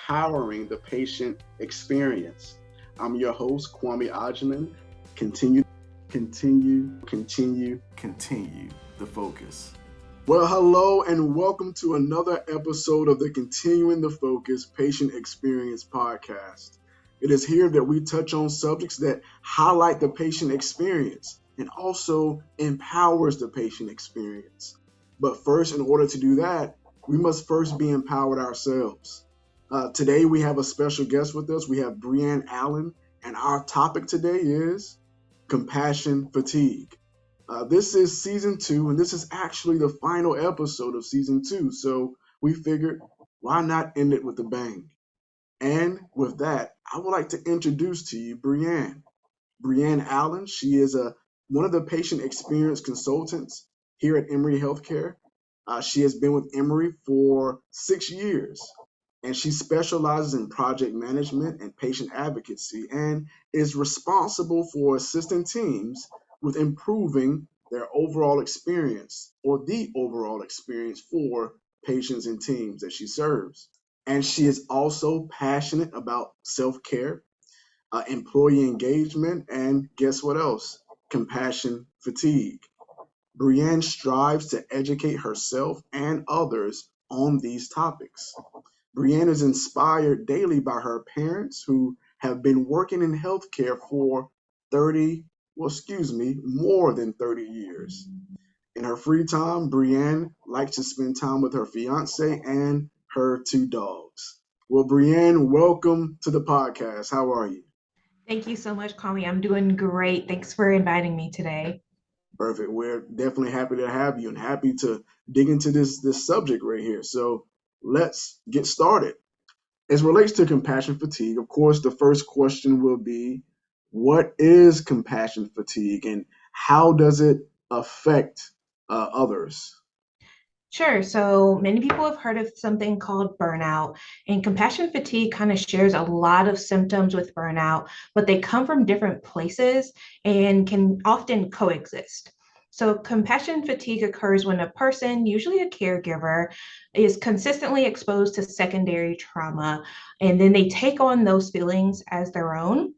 empowering the patient experience. I'm your host, Kwame Ajman. Continue, continue the focus. Well, hello and welcome to another episode of the Continuing the Focus Patient Experience podcast. It is here that we touch on subjects that highlight the patient experience and also empowers the patient experience. But first, in order to do that, we must first be empowered ourselves. Today, we have a special guest with us. We have Brianne Allen, and our topic today is compassion fatigue. This is season 2, and this is actually the final episode of season 2. So we figured, why not end it with a bang? And with that, I would like to introduce to you Brianne. Brianne Allen, she is one of the patient experience consultants here at Emory Healthcare. She has been with Emory for 6 years, and she specializes in project management and patient advocacy and is responsible for assisting teams with improving their overall experience or the overall experience for patients and teams that she serves. And she is also passionate about self-care, employee engagement, and guess what else? Compassion fatigue. Brianne strives to educate herself and others on these topics. Brianne is inspired daily by her parents who have been working in healthcare for more than 30 years. In her free time, Brianne likes to spend time with her fiance and her 2 dogs. Well, Brianne, welcome to the podcast. How are you? Thank you so much, Kwame. I'm doing great. Thanks for inviting me today. Perfect. We're definitely happy to have you and happy to dig into this subject right here. So let's get started. As relates to compassion fatigue, of course, the first question will be, what is compassion fatigue and how does it affect others? Sure. So many people have heard of something called burnout, and compassion fatigue kind of shares a lot of symptoms with burnout, but they come from different places and can often coexist. So, compassion fatigue occurs when a person, usually a caregiver, is consistently exposed to secondary trauma, and then they take on those feelings as their own.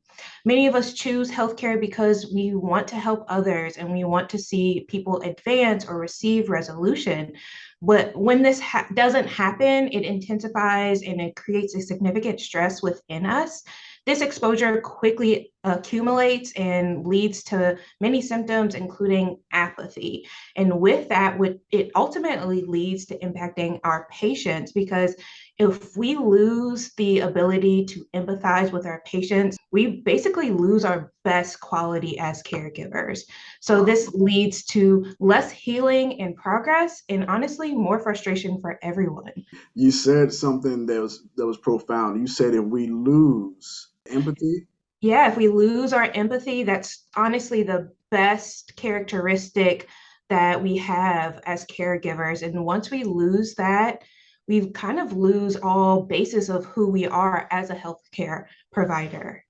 Many of us choose healthcare because we want to help others and we want to see people advance or receive resolution. But when this doesn't happen, it intensifies and it creates a significant stress within us. This exposure quickly accumulates and leads to many symptoms, including apathy. And with that, it ultimately leads to impacting our patients because if we lose the ability to empathize with our patients, we basically lose our best quality as caregivers. So Wow. this leads to less healing and progress, and honestly, more frustration for everyone. You said something that was profound. You said if we lose empathy. Yeah, if we lose our empathy, that's honestly the best characteristic that we have as caregivers. And once we lose that, we kind of lose all basis of who we are as a healthcare provider.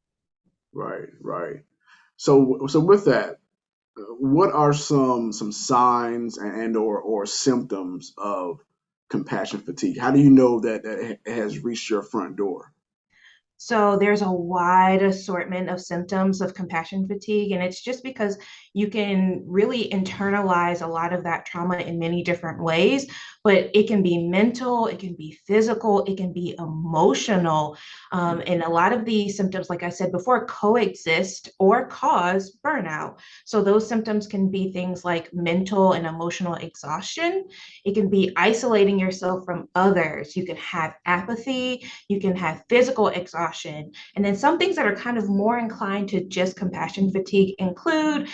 Right, right. So with that, what are some signs and or symptoms of compassion fatigue? How do you know that it has reached your front door? So there's a wide assortment of symptoms of compassion fatigue, and it's just because you can really internalize a lot of that trauma in many different ways. But it can be mental, it can be physical, it can be emotional. And a lot of these symptoms, like I said before, coexist or cause burnout. So those symptoms can be things like mental and emotional exhaustion. It can be isolating yourself from others. You can have apathy, you can have physical exhaustion. And then some things that are kind of more inclined to just compassion fatigue include,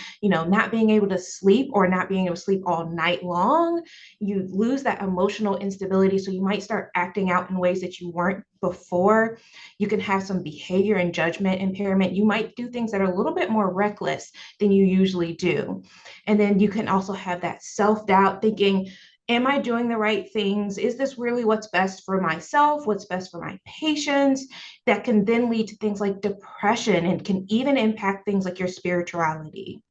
not being able to sleep or not being able to sleep all night long. You lose that emotional instability. So you might start acting out in ways that you weren't before. You can have some behavior and judgment impairment. You might do things that are a little bit more reckless than you usually do. And then you can also have that self-doubt, thinking, am I doing the right things? Is this really what's best for myself? What's best for my patients? That can then lead to things like depression and can even impact things like your spirituality.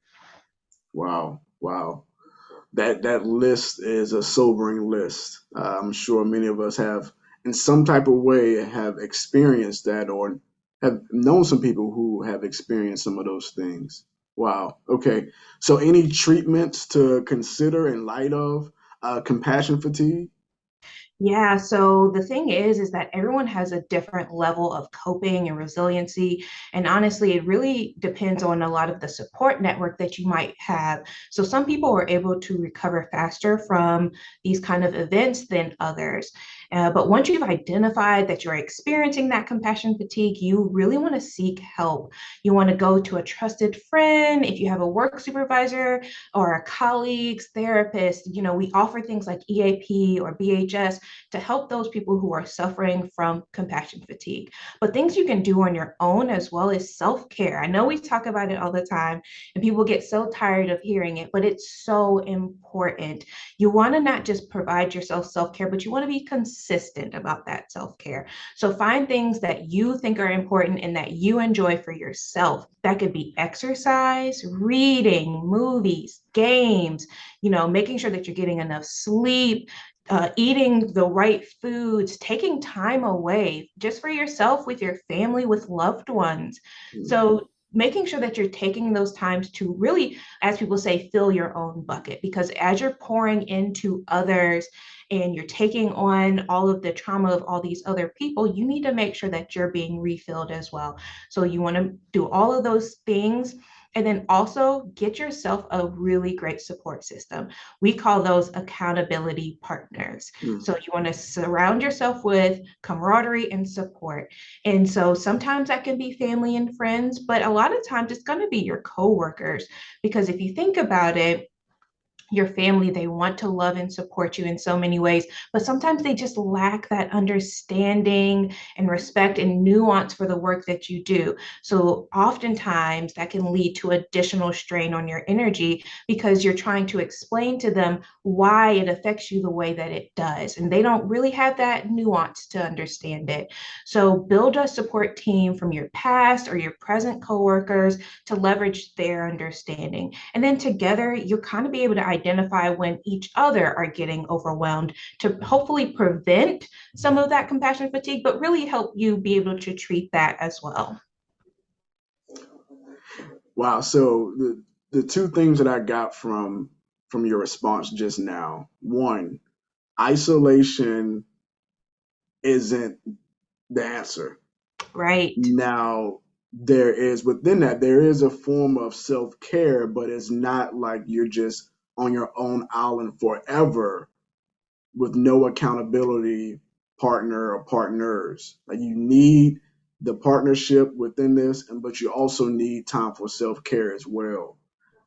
Wow, wow. That list is a sobering list. I'm sure many of us have in some type of way have experienced that or have known some people who have experienced some of those things. Wow. Okay. So, any treatments to consider in light of compassion fatigue? Yeah, so the thing is that everyone has a different level of coping and resiliency. And honestly, it really depends on a lot of the support network that you might have. So some people are able to recover faster from these kind of events than others. But once you've identified that you're experiencing that compassion fatigue, you really want to seek help. You want to go to a trusted friend. If you have a work supervisor or a colleague's therapist, we offer things like EAP or BHS to help those people who are suffering from compassion fatigue. But things you can do on your own as well as self care. I know we talk about it all the time and people get so tired of hearing it, but it's so important. You want to not just provide yourself self care, but you want to be consistent about that self care. So find things that you think are important and that you enjoy for yourself. That could be exercise, reading, movies, games, making sure that you're getting enough sleep, eating the right foods, taking time away just for yourself, with your family, with loved ones. Mm, So making sure that you're taking those times to really, as people say, fill your own bucket. Because as you're pouring into others and you're taking on all of the trauma of all these other people, you need to make sure that you're being refilled as well. So you want to do all of those things. And then also get yourself a really great support system. We call those accountability partners. mm. So you want to surround yourself with camaraderie and support. And so sometimes that can be family and friends, but a lot of times it's going to be your coworkers. Because if you think about it, your family, they want to love and support you in so many ways, but sometimes they just lack that understanding and respect and nuance for the work that you do. So oftentimes that can lead to additional strain on your energy because you're trying to explain to them why it affects you the way that it does, and they don't really have that nuance to understand it. So build a support team from your past or your present coworkers to leverage their understanding, and then together you'll kind of be able to identify when each other are getting overwhelmed to hopefully prevent some of that compassion fatigue, but really help you be able to treat that as well. Wow. So the two things that I got from your response just now, one, isolation isn't the answer. Right. Now, there is within that, there is a form of self care, but it's not like you're just on your own island forever with no accountability partner or partners. Like you need the partnership within this, and but you also need time for self care as well.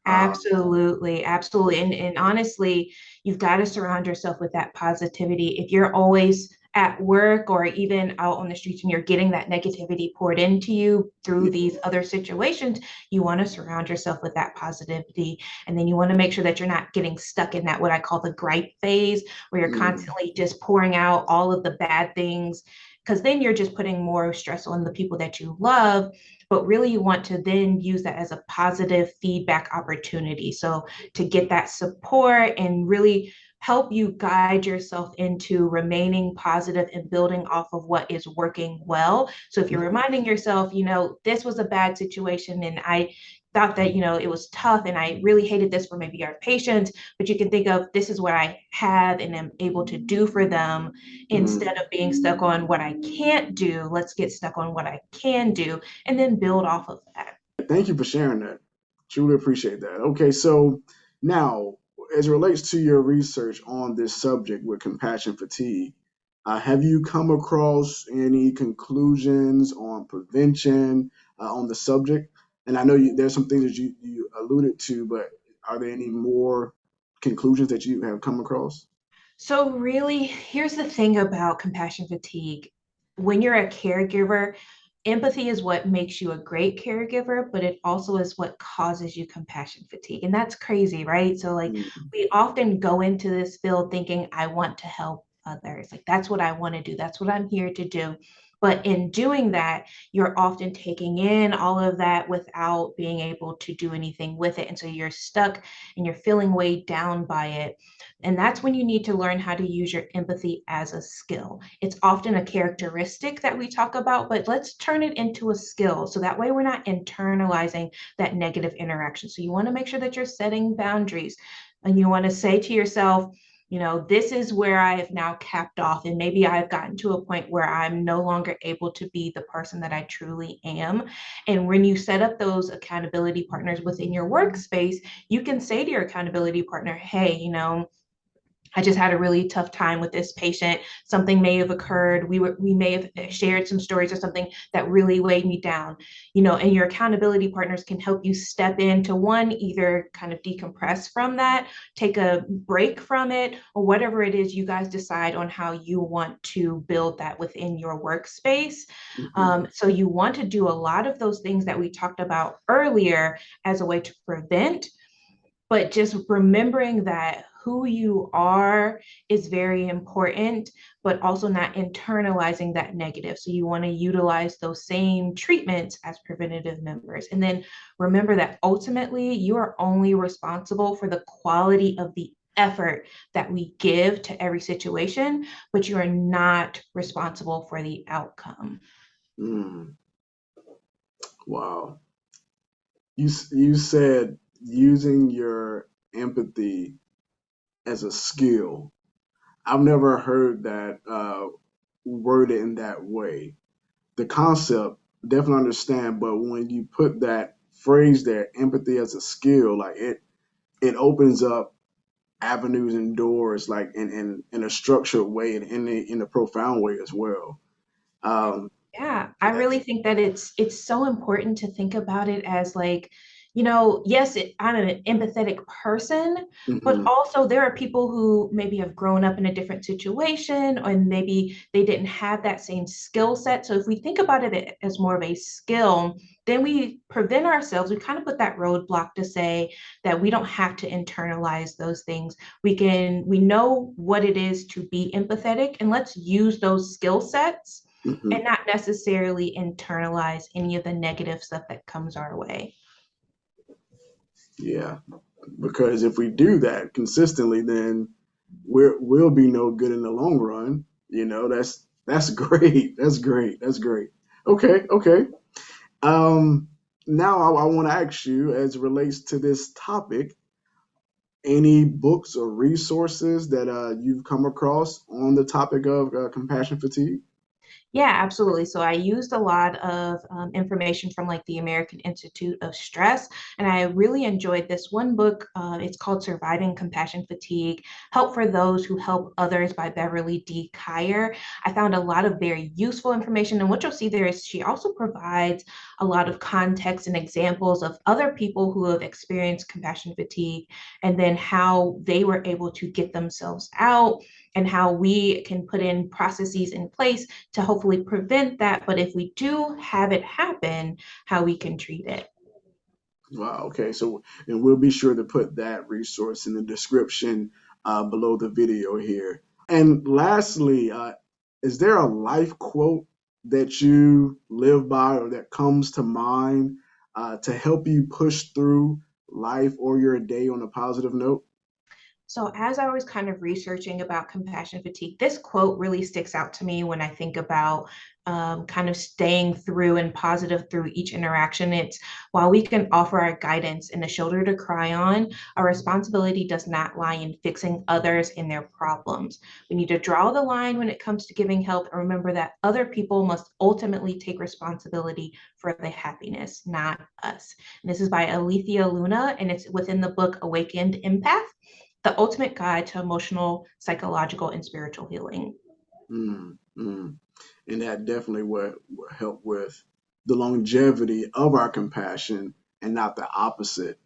Absolutely, absolutely. And honestly, you've got to surround yourself with that positivity. If you're always at work or even out on the streets and you're getting that negativity poured into you through Yeah. these other situations, you want to surround yourself with that positivity. And then you want to make sure that you're not getting stuck in that, what I call the gripe phase, where you're Mm, constantly just pouring out all of the bad things, because then you're just putting more stress on the people that you love, but really you want to then use that as a positive feedback opportunity. So to get that support and really help you guide yourself into remaining positive and building off of what is working well. So if you're reminding yourself, this was a bad situation and I thought that, it was tough and I really hated this for maybe our patients, but you can think of this is what I have and am able to do for them. mm. Instead of being stuck on what I can't do, let's get stuck on what I can do and then build off of that. Thank you for sharing that. Truly appreciate that. Okay, so now, as it relates to your research on this subject with compassion fatigue, have you come across any conclusions on prevention on the subject? And I know there's some things that you alluded to, but are there any more conclusions that you have come across? So, really, here's the thing about compassion fatigue. When you're a caregiver, empathy is what makes you a great caregiver, but it also is what causes you compassion fatigue. And that's crazy, right? So, like, Mm, we often go into this field thinking, I want to help others. Like, that's what I want to do, that's what I'm here to do. But in doing that, you're often taking in all of that without being able to do anything with it. And so you're stuck and you're feeling weighed down by it. And that's when you need to learn how to use your empathy as a skill. It's often a characteristic that we talk about, but let's turn it into a skill. So that way we're not internalizing that negative interaction. So you want to make sure that you're setting boundaries and you want to say to yourself, this is where I have now capped off, and maybe I've gotten to a point where I'm no longer able to be the person that I truly am. And when you set up those accountability partners within your workspace, you can say to your accountability partner, hey, I just had a really tough time with this patient. Something may have occurred. We may have shared some stories or something that really weighed me down. And your accountability partners can help you step into one, either kind of decompress from that, take a break from it, or whatever it is you guys decide on how you want to build that within your workspace. Mm-hmm. So you want to do a lot of those things that we talked about earlier as a way to prevent, but just remembering that who you are is very important, but also not internalizing that negative. So you want to utilize those same treatments as preventative members. And then remember that ultimately you are only responsible for the quality of the effort that we give to every situation, but you are not responsible for the outcome. Mm, wow. You said using your empathy as a skill. I've never heard that worded in that way. The concept definitely understand, but when you put that phrase there, empathy as a skill, like it opens up avenues and doors, like in a structured way and in a profound way as well. Um, Yeah, I yeah. really think that it's so important to think about it as like, yes, I'm an empathetic person, but Hmm. also there are people who maybe have grown up in a different situation, or maybe they didn't have that same skill set. So if we think about it as more of a skill, then we prevent ourselves. We kind of put that roadblock to say that we don't have to internalize those things. We know what it is to be empathetic, and let's use those skill sets Hmm. and not necessarily internalize any of the negative stuff that comes our way. Yeah, because if we do that consistently, then we'll be no good in the long run. That's great. That's great. That's great. Okay, okay. Um, Now I want to ask you, as it relates to this topic, any books or resources that you've come across on the topic of compassion fatigue? Yeah, absolutely. So I used a lot of information from like the American Institute of Stress, and I really enjoyed this one book. It's called Surviving Compassion Fatigue: Help for Those Who Help Others by Beverly D. Kyer. I found a lot of very useful information, and what you'll see there is she also provides a lot of context and examples of other people who have experienced compassion fatigue, and then how they were able to get themselves out, and how we can put in processes in place to hopefully prevent that. But if we do have it happen, how we can treat it. Wow. Okay. So, and we'll be sure to put that resource in the description below the video here. And lastly, is there a life quote that you live by or that comes to mind to help you push through life or your day on a positive note? So, as I was kind of researching about compassion fatigue, this quote really sticks out to me when I think about kind of staying through and positive through each interaction. It's while we can offer our guidance and a shoulder to cry on, our responsibility does not lie in fixing others and their problems. We need to draw the line when it comes to giving help and remember that other people must ultimately take responsibility for the happiness, not us. And this is by Alethea Luna, and it's within the book Awakened Empath: The Ultimate Guide to Emotional, Psychological, and Spiritual Healing. Mm, mm. And that definitely would help with the longevity of our compassion and not the opposite.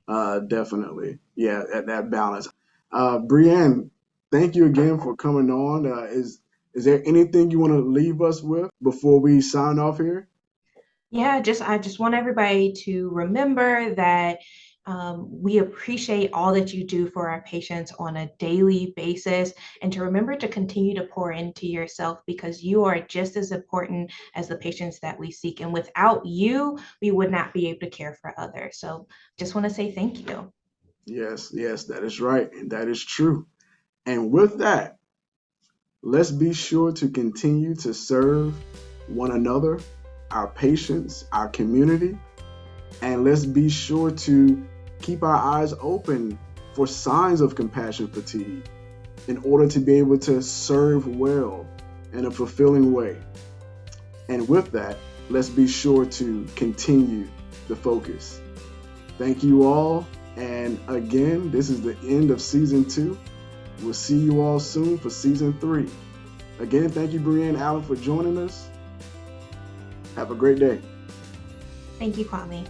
Definitely. Yeah, that balance. Brianne, thank you again for coming on. Is there anything you want to leave us with before we sign off here? Yeah, I just want everybody to remember that We appreciate all that you do for our patients on a daily basis, and to remember to continue to pour into yourself, because you are just as important as the patients that we seek. And without you, we would not be able to care for others. So just want to say thank you. Yes, that is right. And that is true. And with that, let's be sure to continue to serve one another, our patients, our community, and let's be sure to keep our eyes open for signs of compassion fatigue in order to be able to serve well in a fulfilling way. And with that, let's be sure to continue the focus. Thank you all. And again, this is the end of season 2. We'll see you all soon for season 3. Again, thank you, Brianne Allen, for joining us. Have a great day. Thank you, Kwame.